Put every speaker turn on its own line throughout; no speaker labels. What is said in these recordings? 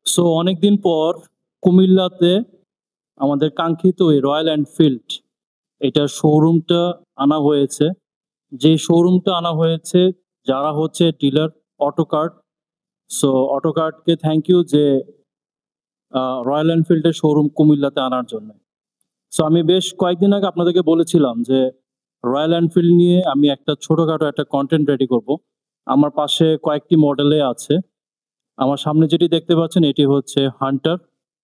So অনেকদিন পর কুমিল্লাতে আমাদের কাঙ্ক্ষিত এই রয়্যাল এনফিল্ড এটার শোরুমটা আনা হয়েছে। যে শোরুমটা আনা হয়েছে যারা হচ্ছে ডিলার অটোকার্ট। সো অটোকার্টকে থ্যাংক ইউ যে রয়্যাল এনফিল্ডের শোরুম কুমিল্লাতে আনার জন্য। সো আমি বেশ কয়েকদিন আগে আপনাদেরকে বলেছিলাম যে রয়্যাল এনফিল্ড নিয়ে আমি একটা ছোটোখাটো একটা কন্টেন্ট রেডি করব। আমার পাশে কয়েকটি মডেলে আছে। আমার সামনে যেটি দেখতে পাচ্ছেন এটি হচ্ছে হান্টার,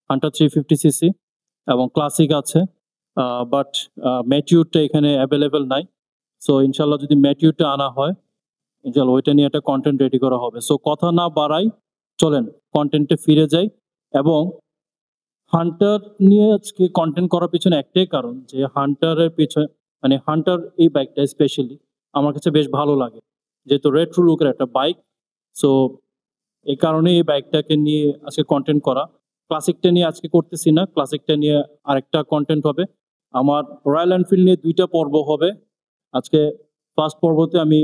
হান্টার 350 সিসি এবং ক্লাসিক আছে। বাট ম্যাটিউরটা এখানে অ্যাভেলেবেল নাই। সো ইনশাল্লাহ যদি ম্যাটিউরটা আনা হয় ইনশাল্লাহ ওইটা নিয়ে একটা কন্টেন্ট রেডি করা হবে। সো কথা না বাড়াই, চলেন কন্টেন্টে ফিরে যাই। এবং হান্টার নিয়ে আজকে কন্টেন্ট করার পিছনে একটাই কারণ যে হান্টারের পিছনে মানে হান্টার এই বাইকটা স্পেশালি আমার কাছে বেশ ভালো লাগে, যেহেতু রেট্রো লুকের একটা বাইক। সো এই কারণে এই বাইকটাকে নিয়ে আজকে কন্টেন্ট করা। ক্লাসিকটা নিয়ে আজকে করতেছি না, ক্লাসিকটা নিয়ে আরেকটা কন্টেন্ট হবে। আমার রয়্যাল এনফিল্ড নিয়ে 2টা পর্ব হবে। আজকে ফার্স্ট পর্বতে আমি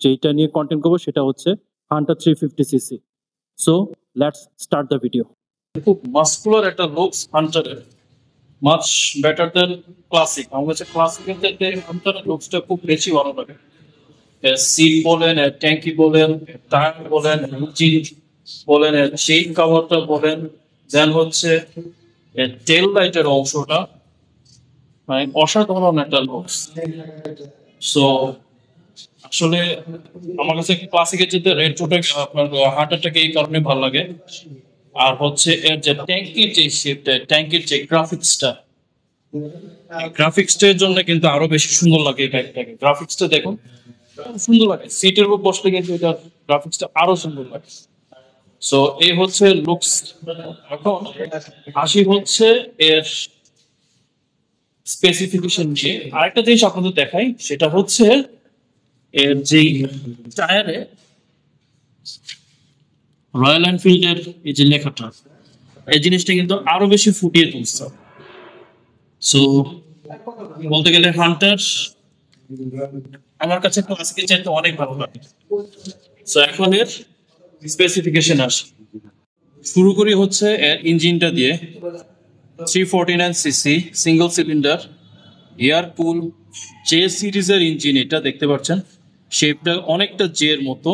যেইটা নিয়ে কন্টেন্ট করবো সেটা হচ্ছে Hunter 350 cc. So let's start the video. খুব মাস্কুলার একটা লুকস হান্টারের, মাচ বেটার দেন ক্লাসিক। আমার কাছে ক্লাসিকের থেকে হান্টারের লুকসটা খুব বেশি ভালো লাগে। সিট বলেন, ট্যাঙ্কি বলেন, টায়ার বলেন, ইঞ্জিন বলেন, চেইন কাভারটা বলেন, দেন হচ্ছে টেল লাইটের অংশটা, মানে অসাধারণ একটা লুকস। সো আসলে আমার কাছে ক্লাসিকের যেতে রেট্রোটা আপনার হান্টারটাকে এই কারণে ভালো লাগে। আর হচ্ছে এর যে ট্যাঙ্কির যে শেপটা, ট্যাঙ্কির যে গ্রাফিক্সটার জন্য কিন্তু আরো বেশি সুন্দর লাগে এই বাইকটাকে। গ্রাফিক্সটা দেখুন সুন্দর লাগে, সিটের উপর বসলে কিন্তু এটা গ্রাফিক্সটা আরো সুন্দর লাগে। সো এই হচ্ছে লুকস। এখন আসি হচ্ছে এর স্পেসিফিকেশন নিয়ে। আরেকটা জিনিস আপনাদের দেখাই, সেটা হচ্ছে এর যে টায়ারে রয়্যাল এনফিল্ডের এই যে লেখাটা, এই জিনিসটা কিন্তু আরো বেশি ফুটিয়ে তুলছে। সো বলতে গেলে হান্টার আমার কাছে ক্লাসিকের চাইতে অনেক ভালো লাগে। সো এখন এর স্পেসিফিকেশন আসে। শুরু করি হচ্ছে এর ইঞ্জিনটা দিয়ে। 349 সিসি সিঙ্গল সিলিন্ডার এয়ার কুল জে সিরিজের ইঞ্জিন, এটা দেখতে পাচ্ছেন শেপটা অনেকটা জে এর মতো।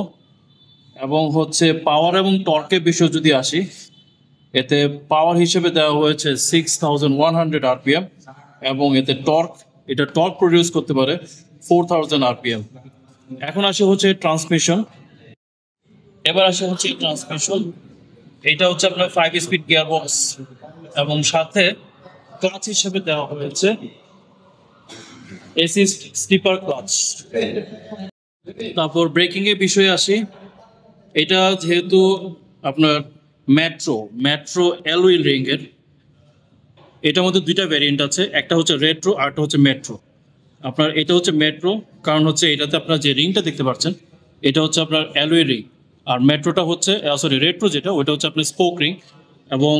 এবং হচ্ছে পাওয়ার এবং টর্কের বিষয় যদি আসি, এতে পাওয়ার হিসেবে দেওয়া হয়েছে 6100 আরপিএম এবং এতে এটা টর্ক প্রডিউস করতে পারে 4000 আরপিএম। এখন আসে হচ্ছে ট্রান্সমিশন। এবার আসে হচ্ছে ট্রান্সমিশন। এটা হচ্ছে আপনার 5 স্পিড গিয়ার বক্স এবং সাথে ক্লাচ হিসেবে দেওয়া হয়েছে এসি স্লিপার ক্লাচ। তারপর ব্রেকিং এর বিষয়ে আসি। এটা যেহেতু আপনার মেট্রো অ্যালুই রিং এর, এটার মধ্যে 2টা ভ্যারিয়েন্ট আছে, একটা হচ্ছে রেট্রো আর একটা হচ্ছে মেট্রো। আপনার এটা হচ্ছে মেট্রো, কারণ হচ্ছে এটাতে আপনার যে রিংটা দেখতে পাচ্ছেন এটা হচ্ছে আপনার অ্যালুই রিং। আর মেট্রোটা হচ্ছে রেট্রো যেটা ওইটা হচ্ছে আপনার স্পোক রিং। এবং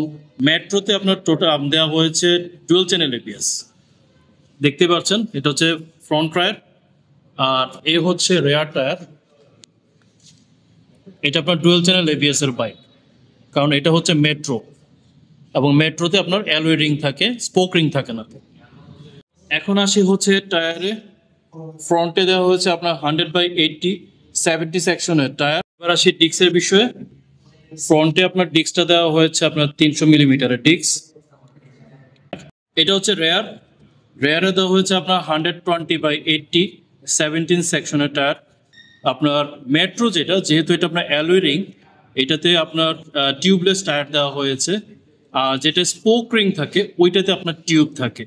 মেট্রোতে আপনার টোটাল দেওয়া হয়েছে ডুয়েল চ্যানেল এবিএস, দেখতে পাচ্ছেন এটা হচ্ছে ফ্রন্ট টায়ার আর এ হচ্ছে রেয়ার টায়ার। এটা আপনার ডুয়েল চ্যানেল এবিএস এর বাইক, কারণ এটা হচ্ছে মেট্রো এবং মেট্রোতে আপনার অ্যালুই রিং থাকে, স্পোক রিং থাকে না। এখন আসি হচ্ছে টায়ারে। ফ্রন্টে দেওয়া হয়েছে আপনার 100/80 70 সেকশনের টায়ার। এবার আসি ডিস্কের বিষয়ে। ফ্রন্টে আপনার ডিস্কটা দেওয়া হয়েছে আপনার 300 মিলিমিটারের ডিস্ক। এটা হচ্ছে রেয়ারে দেওয়া হয়েছে আপনার 120/80 17 সেকশনের টায়ার। আপনার মেট্রো যেহেতু এটা আপনার অ্যালুই রিং, এটাতে আপনার টিউবলেস টায়ার দেওয়া হয়েছে। আর যেটা স্পোক রিং থাকে ওইটাতে আপনার টিউব থাকে।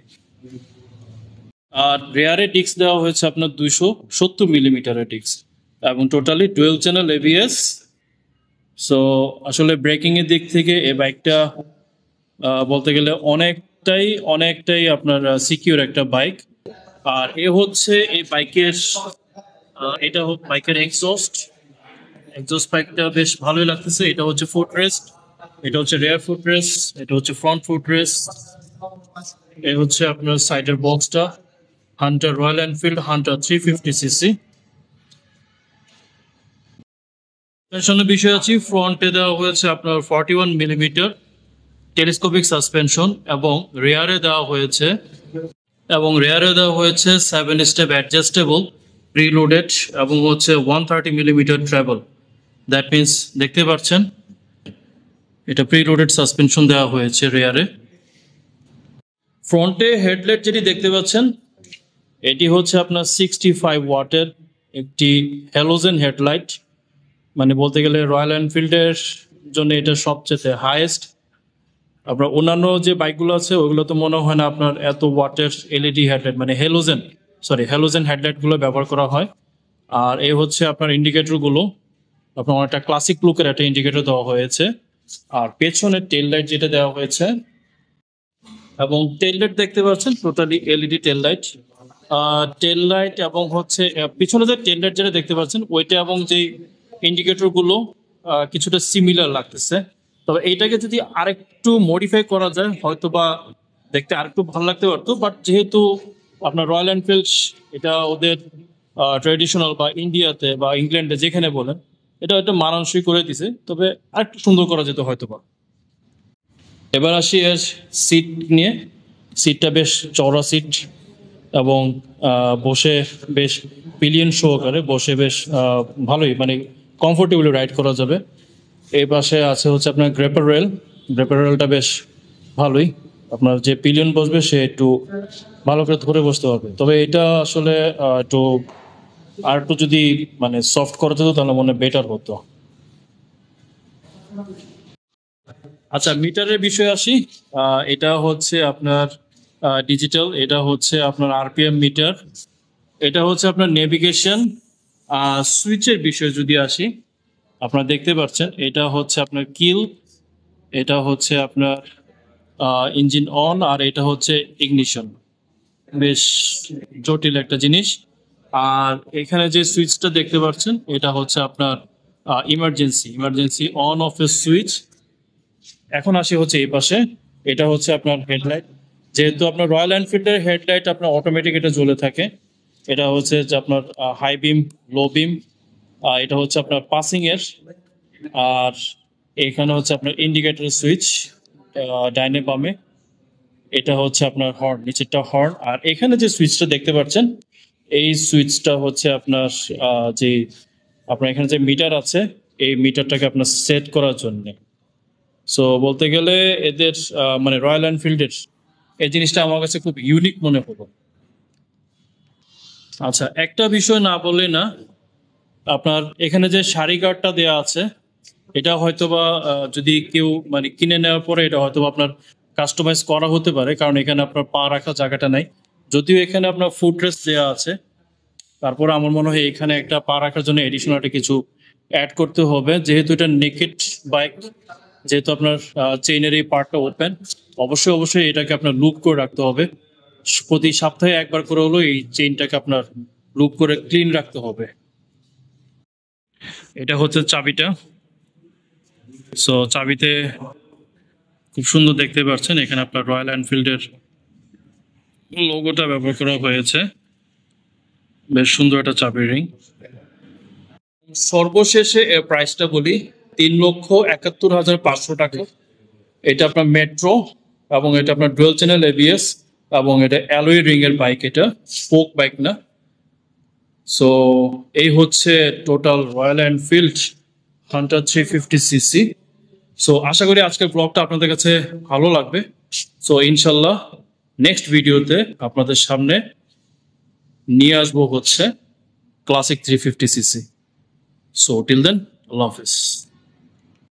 আর রেয়ারে ডিস্ক দেওয়া হয়েছে আপনার 270 মিলিমিটারের ডিস্ক এবং totally dual channel ABS. So আসলে ব্রেকিং এর দিক থেকে এই বাইকটা বলতে গেলে অনেকটাই আপনার সিকিউর একটা বাইক। আর হচ্ছে এই বাইকের এটা বাইকের এক্সস্ট বাইকটা বেশ ভালোই লাগতেছে। এটা হচ্ছে ফুটরেস্ট, এটা হচ্ছে রেয়ার ফুটরেস্ট, এটা হচ্ছে ফ্রন্ট ফুটরেস্ট, এই হচ্ছে আপনার সাইডের বক্সটা। Hunter Royal Enfield Hunter 350 cc. সাসপেনশনের বিষয় আছে, ফ্রন্টে দেওয়া হয়েছে আপনার 41 মিলিমিটার টেলিস্কোপিক সাসপেনশন এবং রেয়ারে দেওয়া হয়েছে 7 স্টেপ অ্যাডজাস্টেবল প্রিলোডেড এবং হচ্ছে 130 মিলিমিটার ট্রাভেল। দ্যাট মিনস দেখতে পাচ্ছেন এটা প্রিলোডেড সাসপেনশন দেওয়া হয়েছে রেয়ারে। ফ্রন্টে হেডলাইট যেটি দেখতে পাচ্ছেন এটি হচ্ছে আপনার 65 ওয়াটের একটি হ্যালোজেন হেডলাইট, মানে বলতে গেলে রয়্যাল এনফিল্ডের জন্য এটা সবচেয়ে হাইয়েস্ট। আপনার অন্যান্য যে বাইকগুলো আছে ওইগুলো তো মনে হয় না আপনার এত ওয়াটের এলইডি হেডলাইট, মানে হ্যালোজেন হেডলাইটগুলো ব্যবহার করা হয়। আর এই হচ্ছে আপনার ইন্ডিকেটরগুলো, আপনার অনেকটা ক্লাসিক লুকের একটা ইন্ডিকেটর দেওয়া হয়েছে। আর পেছনের টেল লাইট যেটা দেওয়া হয়েছে, এবং টেল লাইট দেখতে পাচ্ছেন টোটালি এলইডি টেল লাইট এবং হচ্ছে পিছনে যে টেল লাইট যেটা দেখতে পাচ্ছেন ওইটা এবং যেই ইন্ডিকেটরগুলো কিছুটা সিমিলার লাগতেছে। তবে এইটাকে যদি আরেকটু মডিফাই করা যায় হয়তো বা দেখতে আরেকটু ভালো লাগতে পারতো, বাট যেহেতু আপনার রয়্যাল এনফিল্ড এটা ওদের ট্রেডিশনাল বা ইন্ডিয়াতে বা ইংল্যান্ডে যেখানে বলেন এটা হয়তো মানানসই করে দিছে, তবে আরেকটু সুন্দর করা যেত হয়তো বা। এবার আসি এর সিট নিয়ে। সিটটা বেশ চওড়া সিট এবং বসে বেশ পিলিয়ন সহকারে বসে বেশ ভালোই, মানে কমফোর্টেবলি রাইড করা যাবে। এই পাশে আছে হচ্ছে আপনার গ্রেপার রেলটা বেশ ভালোই, আপনার যে পিলিয়ন বসবে সে একটু ভালো করে ধরে বসতে পারবে। তবে এটা আসলে একটু যদি মানে সফট করা যেত তাহলে মনে বেটার হতো। আচ্ছা, মিটারের বিষয়ে আসি। এটা হচ্ছে আপনার ডিজিটাল, এটা হচ্ছে আপনার আরপিএম মিটার, এটা হচ্ছে আপনার নেভিগেশন। সুইচের বিষয়ে যদি আসি, আপনারা দেখতে পাচ্ছেন এটা হচ্ছে আপনার কিল, এটা হচ্ছে আপনার ইঞ্জিন অন, আর এটা হচ্ছে ইগনিশন। বেশ জটিল একটা জিনিস। আর এখানে যে সুইচটা দেখতে পাচ্ছেন এটা হচ্ছে আপনার ইমার্জেন্সি অন অফ এর সুইচ। এখন আসি হচ্ছে এই পাশে, এটা হচ্ছে আপনার হেডলাইট। যেহেতু আপনার রয়্যাল এনফিল্ডের হেডলাইট আপনার অটোমেটিক এটা জ্বলে থাকে। এটা হচ্ছে যে আপনার হাই বিম, লো বিম, এটা হচ্ছে আপনার পাসিং এর। আর এখানে হচ্ছে আপনার ইন্ডিকেটর সুইচ ডাইনে বামে, এটা হচ্ছে আপনার হর্ন, নিচেরটা হর্ন। আর এখানে যে সুইচটা দেখতে পাচ্ছেন এই সুইচটা হচ্ছে আপনার যে আপনার এখানে যে মিটার আছে এই মিটারটাকে আপনার সেট করার জন্য। সো বলতে গেলে এদের মানে রয়্যাল এনফিল্ডের এই জিনিসটা আমার কাছে খুব ইউনিক মনে হলো। আচ্ছা, একটা বিষয় না বললে না, আপনার এখানে যে সারি গার্ডটা দেওয়া আছে এটা হয়তোবা যদি কেউ মানে কিনে নেওয়ার পরে এটা হয়তো আপনার কাস্টমাইজ করা হতে পারে, কারণ এখানে আপনার পা রাখার জায়গাটা নাই। যদিও এখানে আপনার ফুট রেস্ট দেওয়া আছে, তারপর আমার মনে হয় এখানে একটা পা রাখার জন্য এডিশনাল একটা কিছু অ্যাড করতে হবে। যেহেতু এটা নেকেড বাইক, যেহেতু আপনার চেইনের এই পার্টটা ওপেন, অবশ্যই এটাকে আপনার লুপ করে রাখতে হবে। প্রতি সপ্তাহে একবার করে হলো এই চেইনটাকে আপনার লুপ করে ক্লিন রাখতে হবে। এটা হচ্ছে চাবিটা। সো চাবিতে খুব সুন্দর দেখতে পাচ্ছেন এখানে আপনার রয়্যাল এনফিল্ডের লোগোটা ব্যবহার করা হয়েছে। বেশ সুন্দর একটা চাবির রিং। সর্বশেষে এর প্রাইসটা বলি, 3,71,500 টাকা। এটা আপনার মেট্রো এবং এটা আপনার ডুয়াল চ্যানেল এবিএস এবং এটা অ্যালয় রিং এর বাইক, এটা স্পোক বাইক না। সো এই হচ্ছে total Royal Enfield Hunter 350cc। So আশা করি আজকের ব্লগটা আপনাদের কাছে ভালো লাগবে। সো ইনশাল্লাহ নেক্সট ভিডিওতে আপনাদের সামনে নিয়ে আসবো হচ্ছে classic 350cc। So till then, আল্লাহ হাফিজ।